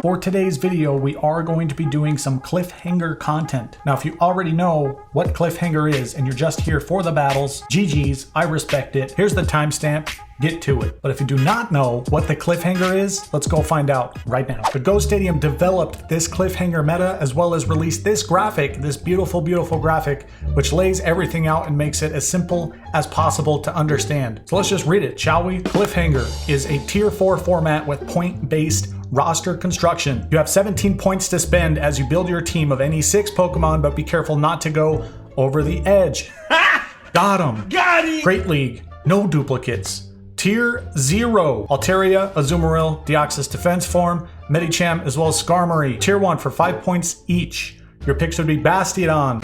For today's video, we are going to be doing some cliffhanger content. Now, if you already know what cliffhanger is and you're just here for the battles, GG's, I respect it. Here's the timestamp. Get to it. But if you do not know what the cliffhanger is, let's go find out right now. The Go Stadium developed this cliffhanger meta as well as released this graphic, this beautiful, beautiful graphic, which lays everything out and makes it as simple as possible to understand. So let's just read it, shall we? Cliffhanger is a tier 4 format with point-based roster construction. You have 17 points to spend as you build your team of any 6 Pokemon, but be careful not to go over the edge. Got him. Got it. Great League, no duplicates. Tier 0, Altaria, Azumarill, Deoxys Defense Form, Medicham, as well as Skarmory. Tier 1 for 5 points each. Your picks would be Bastiodon,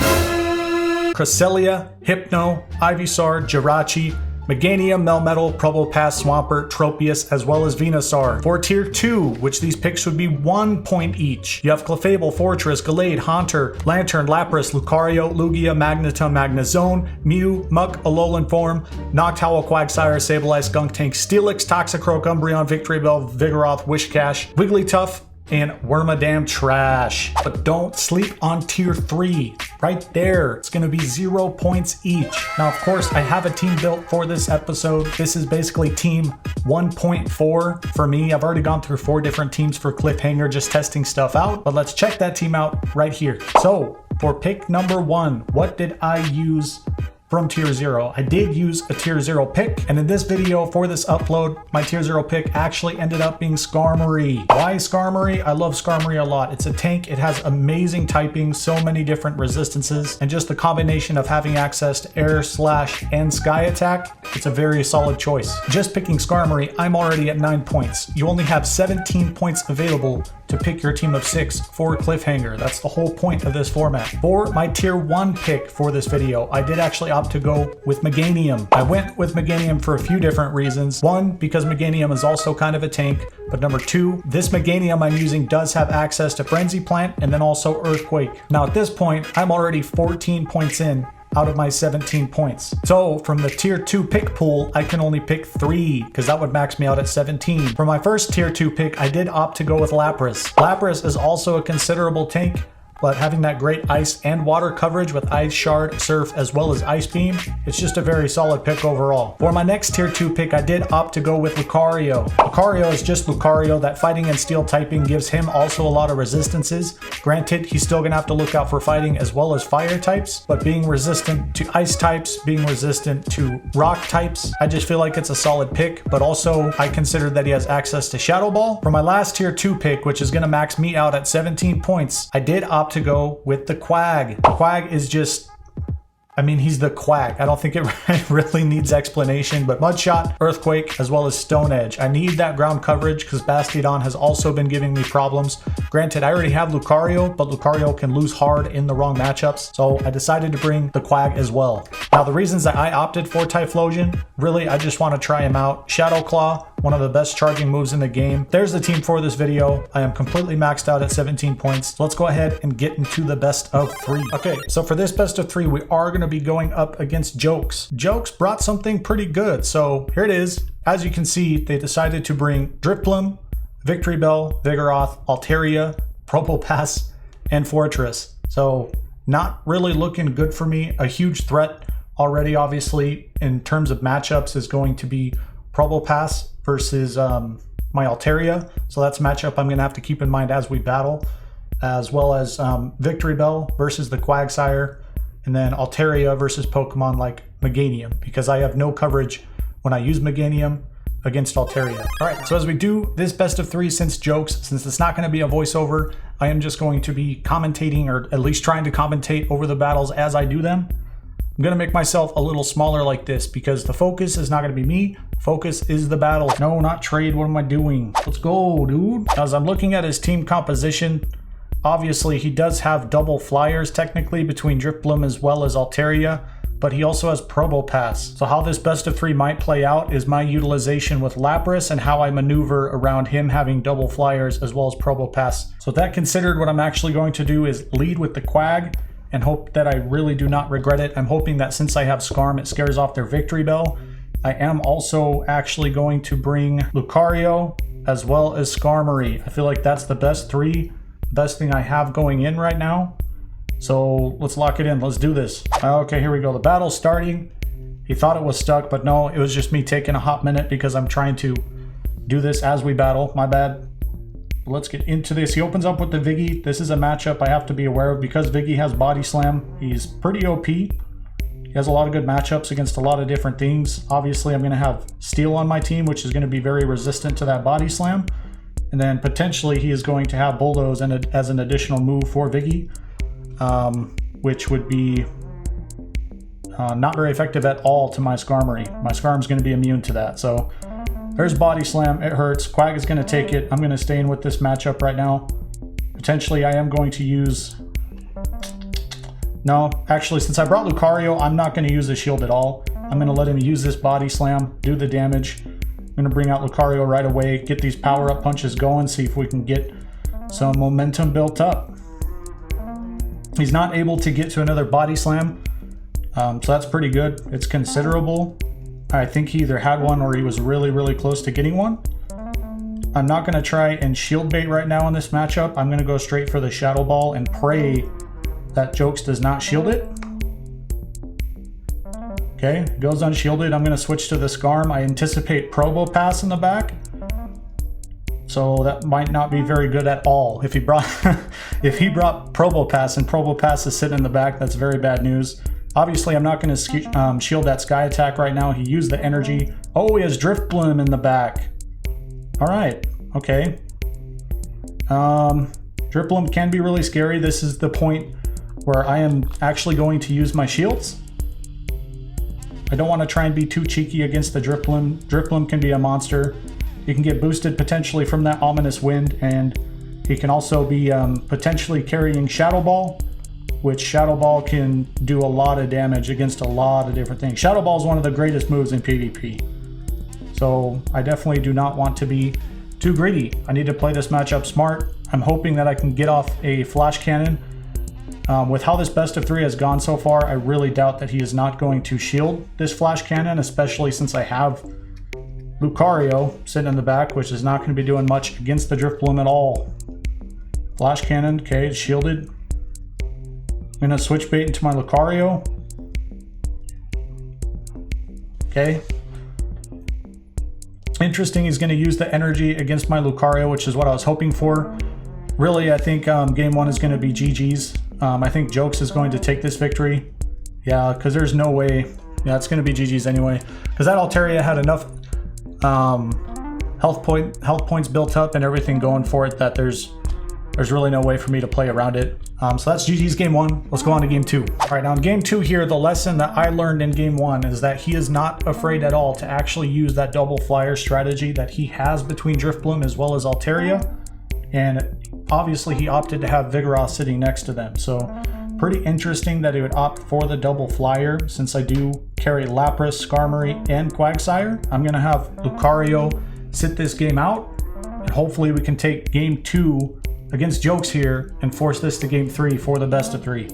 Cresselia, Hypno, Ivysaur, Jirachi, Meganium, Melmetal, Probopass, Swampert, Tropius, as well as Venusaur. For Tier 2, which these picks would be 1 point each, you have Clefable, Fortress, Gallade, Haunter, Lantern, Lapras, Lucario, Lugia, Magneton, Magnezone, Mew, Muck, Alolan Form, Noctowl, Quagsire, Sableye, Skuntank, Steelix, Toxicroak, Umbreon, Victreebel, Vigoroth, Wishcash, Wigglytuff, and Wormadam Trash. But don't sleep on Tier 3. Right there, it's gonna be 0 points each. Now, of course, I have a team built for this episode. This is basically team 1.4 for me. I've already gone through 4 different teams for Cliffhanger, just testing stuff out. But let's check that team out right here. So, for pick number 1, what did I use from Tier 0? I did use a Tier 0 pick, and in this video for this upload, my Tier 0 pick actually ended up being Skarmory. Why Skarmory? I love Skarmory a lot. It's a tank, it has amazing typing, so many different resistances, and just the combination of having access to Air, Slash, and Sky Attack, it's a very solid choice. Just picking Skarmory, I'm already at 9 points. You only have 17 points available to pick your team of 6 for Cliffhanger. That's the whole point of this format. For my Tier 1 pick for this video, I did actually opt to go with Meganium. I went with Meganium for a few different reasons. 1, because Meganium is also kind of a tank, but number 2, this Meganium I'm using does have access to Frenzy Plant and then also Earthquake. Now at this point, I'm already 14 points in out of my 17 points. So from the Tier 2 pick pool, I can only pick 3 because that would max me out at 17. For my first Tier 2 pick, I did opt to go with Lapras. Lapras is also a considerable tank, but having that great ice and water coverage with Ice Shard, Surf, as well as Ice Beam, it's just a very solid pick overall. For my next Tier 2 pick, I did opt to go with Lucario. Lucario is just Lucario. That fighting and steel typing gives him also a lot of resistances. Granted, he's still gonna have to look out for fighting as well as fire types, but being resistant to ice types, being resistant to rock types, I just feel like it's a solid pick, but also I consider that he has access to Shadow Ball. For my last Tier 2 pick, which is gonna max me out at 17 points, I did opt to go with the Quag. The Quag is just, I mean, he's the Quag. I don't think it really needs explanation, but Mudshot, Earthquake, as well as Stone Edge. I need that ground coverage because Bastiodon has also been giving me problems. Granted, I already have Lucario, but Lucario can lose hard in the wrong matchups, so I decided to bring the Quag as well. Now, the reasons that I opted for Typhlosion, really, I just want to try him out. Shadow Claw, one of the best charging moves in the game. There's the team for this video. I am completely maxed out at 17 points. Let's go ahead and get into the best of 3. Okay, so for this best of 3, we are going to be going up against Jokes. Jokes brought something pretty good, so here it is. As you can see, they decided to bring Drifloon, Victreebel, Vigoroth, Altaria, Probopass, and Fortress. So not really looking good for me. A huge threat already, obviously, in terms of matchups is going to be Probopass versus my Altaria. So that's a matchup I'm going to have to keep in mind as we battle, as well as Victreebel versus the Quagsire, and then Altaria versus Pokemon like Meganium, because I have no coverage when I use Meganium against Altaria. All right, so as we do this best of 3, since it's not going to be a voiceover, I am just going to be commentating, or at least trying to commentate over the battles as I do them. I'm going to make myself a little smaller like this because the focus is not going to be me. Focus is the battle. No, not trade. What am I doing? Let's go, dude. As I'm looking at his team composition, obviously he does have double flyers technically between Drifloon as well as Altaria, but he also has Probopass. So how this best of 3 might play out is my utilization with Lapras and how I maneuver around him having double flyers as well as Probopass. So that considered, what I'm actually going to do is lead with the Quag and hope that I really do not regret it. I'm hoping that since I have Skarm, it scares off their Victreebel. I am also actually going to bring Lucario as well as Skarmory. I feel like that's the best thing I have going in right now. So let's lock it in. Let's do this. Okay, here we go. The battle's starting. He thought it was stuck, but no, it was just me taking a hot minute because I'm trying to do this as we battle. My bad. Let's get into this. He opens up with the Viggy. This is a matchup I have to be aware of because Viggy has Body Slam. He's pretty OP. He has a lot of good matchups against a lot of different things. Obviously, I'm going to have Steel on my team, which is going to be very resistant to that Body Slam. And then potentially he is going to have Bulldoze as an additional move for Viggy, which would be not very effective at all to my Skarmory. My Skarm's going to be immune to that. So there's Body Slam. It hurts. Quag is going to take it. I'm going to stay in with this matchup right now. Potentially I am going to use... No, actually, since I brought Lucario, I'm not going to use the shield at all. I'm going to let him use this Body Slam, do the damage. I'm going to bring out Lucario right away, get these power-up punches going, see if we can get some momentum built up. He's not able to get to another Body Slam, so that's pretty good. It's considerable. I think he either had one or he was really, really close to getting one. I'm not going to try and shield bait right now in this matchup. I'm going to go straight for the Shadow Ball and pray that Jokes does not shield it. Okay, goes unshielded. I'm going to switch to the Skarm. I anticipate Probopass in the back. So that might not be very good at all. If he brought if he brought Probopass and Probopass is sitting in the back, that's very bad news. Obviously, I'm not going to shield that Sky Attack right now. He used the energy. Oh, he has Drift Bloom in the back. All right, okay. Drift Bloom can be really scary. This is the point where I am actually going to use my shields. I don't want to try and be too cheeky against the Drift Bloom. Drift Bloom can be a monster. He can get boosted potentially from that Ominous Wind, and he can also be potentially carrying Shadow Ball, which Shadow Ball can do a lot of damage against a lot of different things. Shadow Ball is one of the greatest moves in PvP. So I definitely do not want to be too greedy. I need to play this matchup smart. I'm hoping that I can get off a Flash Cannon. With how this best of 3 has gone so far, I really doubt that he is not going to shield this Flash Cannon, especially since I have Lucario sitting in the back, which is not going to be doing much against the Drift Bloom at all. Flash Cannon, okay, it's shielded. I'm going to switch bait into my Lucario. Okay. Interesting, he's going to use the energy against my Lucario, which is what I was hoping for. Really, I think game 1 is going to be GG's. I think Jokes is going to take this victory. Yeah, because there's no way. Yeah, it's going to be GG's anyway. Because that Altaria had enough health points built up and everything going for it that there's really no way for me to play around it. So that's GG's game 1. Let's go on to game 2. All right, now in game 2 here, the lesson that I learned in game 1 is that he is not afraid at all to actually use that double flyer strategy that he has between Drift Bloom as well as Altaria. And obviously he opted to have Vigoroth sitting next to them. So pretty interesting that he would opt for the double flyer since I do carry Lapras, Skarmory, and Quagsire. I'm going to have Lucario sit this game out, and hopefully we can take game 2 against Jokes here and force this to game 3 for the best of 3.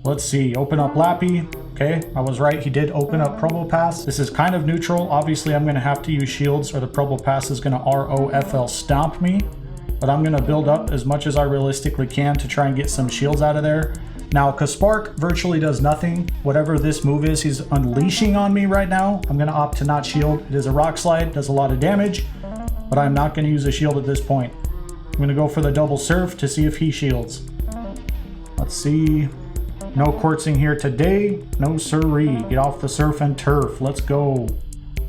Let's see, open up Lappy. Okay, I was right, he did open up Probopass. This is kind of neutral. Obviously I'm going to have to use shields or the Probopass is going to ROFL stomp me. But I'm going to build up as much as I realistically can to try and get some shields out of there. Now, Spark virtually does nothing. Whatever this move is, he's unleashing on me right now. I'm going to opt to not shield. It is a Rock Slide, does a lot of damage, but I'm not going to use a shield at this point. I'm going to go for the double Surf to see if he shields. Let's see. No Quartzing here today. No siree. Get off the Surf and Turf. Let's go.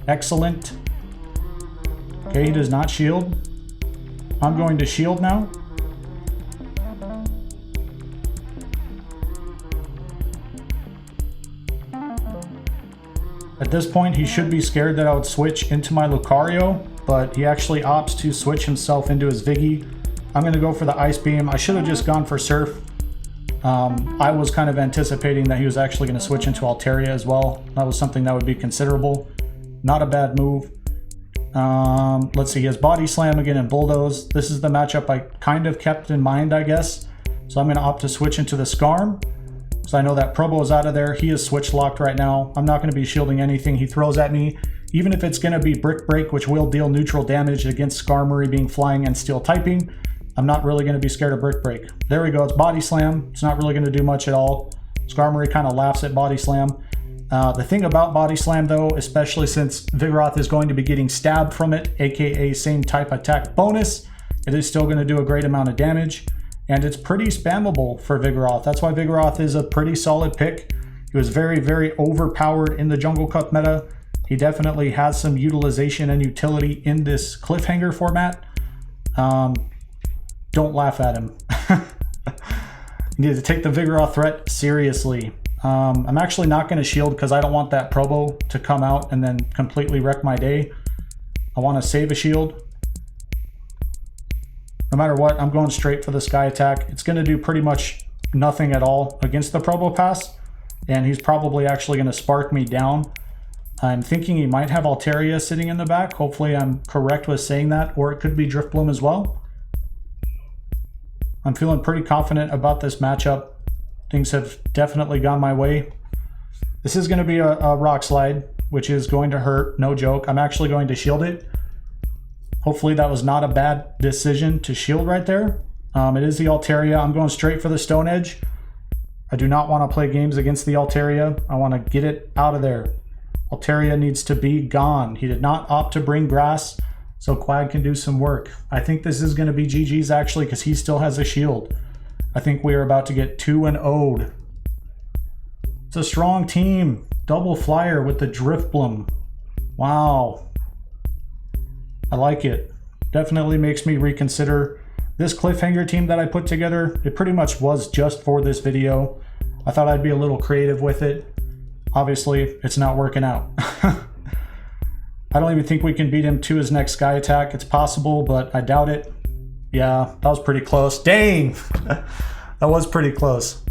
Excellent. Okay, he does not shield. I'm going to shield now. At this point, he should be scared that I would switch into my Lucario, but he actually opts to switch himself into his Viggy. I'm going to go for the Ice Beam. I should have just gone for Surf. I was kind of anticipating that he was actually going to switch into Altaria as well. That was something that would be considerable. Not a bad move. Let's see, he has Body Slam again and Bulldoze. This is the matchup I kind of kept in mind, I guess. So I'm going to opt to switch into the Skarm. So I know that Probo is out of there. He is switch locked right now. I'm not going to be shielding anything he throws at me. Even if it's going to be Brick Break, which will deal neutral damage against Skarmory being flying and steel typing, I'm not really going to be scared of Brick Break. There we go. It's Body Slam. It's not really going to do much at all. Skarmory kind of laughs at Body Slam. The thing about Body Slam, though, especially since Vigoroth is going to be getting stabbed from it, aka same type attack bonus, it is still going to do a great amount of damage. And it's pretty spammable for Vigoroth. That's why Vigoroth is a pretty solid pick. He was very, very overpowered in the Jungle Cup meta. He definitely has some utilization and utility in this Cliffhanger format. Don't laugh at him. You need to take the Vigoroth threat seriously. I'm actually not going to shield because I don't want that Probo to come out and then completely wreck my day. I want to save a shield. No matter what, I'm going straight for the Sky Attack. It's going to do pretty much nothing at all against the Probopass, and he's probably actually going to spark me down. I'm thinking he might have Altaria sitting in the back. Hopefully I'm correct with saying that, or it could be Drifbloom as well. I'm feeling pretty confident about this matchup. Things have definitely gone my way. This is going to be a Rock Slide, which is going to hurt, no joke. I'm actually going to shield it. Hopefully that was not a bad decision to shield right there. It is the Altaria. I'm going straight for the Stone Edge. I do not want to play games against the Altaria. I want to get it out of there. Altaria needs to be gone. He did not opt to bring grass, so Quag can do some work. I think this is going to be GG's actually because he still has a shield. I think we are about to get 2-0'd. It's a strong team. Double flyer with the Drifbloom. Wow. I like it. Definitely makes me reconsider this Cliffhanger team that I put together. It pretty much was just for this video. I thought I'd be a little creative with it. Obviously, it's not working out. I don't even think we can beat him to his next Sky Attack. It's possible, but I doubt it. Yeah, that was pretty close. Dang! That was pretty close.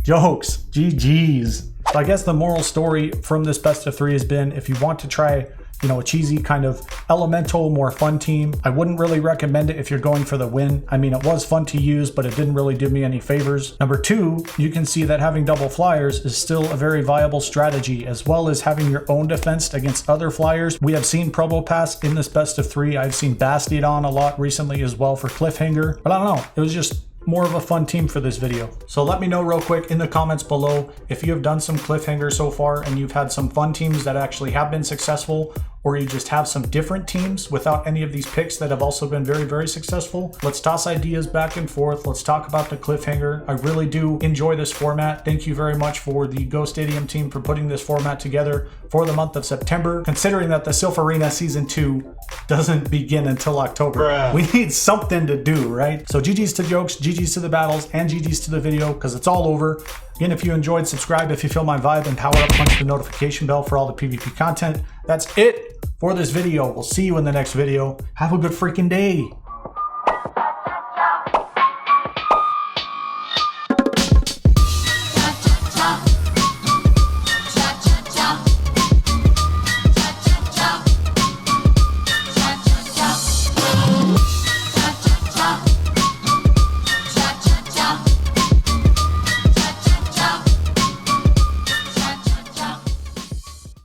Jokes. GG's. So I guess the moral story from this best of 3 has been, if you want to try, you know, a cheesy kind of elemental, more fun team, I wouldn't really recommend it if you're going for the win. I mean, it was fun to use, but it didn't really do me any favors. Number 2, you can see that having double flyers is still a very viable strategy, as well as having your own defense against other flyers. We have seen Probopass in this best of 3. I've seen Bastiodon a lot recently as well for Cliffhanger, but I don't know. It was just more of a fun team for this video. So let me know real quick in the comments below if you have done some Cliffhanger so far and you've had some fun teams that actually have been successful, or you just have some different teams without any of these picks that have also been very, very successful. Let's toss ideas back and forth. Let's talk about the Cliffhanger. I really do enjoy this format. Thank you very much for the Go Stadium team for putting this format together for the month of September, considering that the Silph Arena Season 2 doesn't begin until October. Bruh. We need something to do, right? So GG's to jokes, GG's to the battles, and GG's to the video, because it's all over. Again, if you enjoyed, subscribe if you feel my vibe, and power up, punch the notification bell for all the PvP content. That's it for this video. We'll see you in the next video. Have a good freaking day.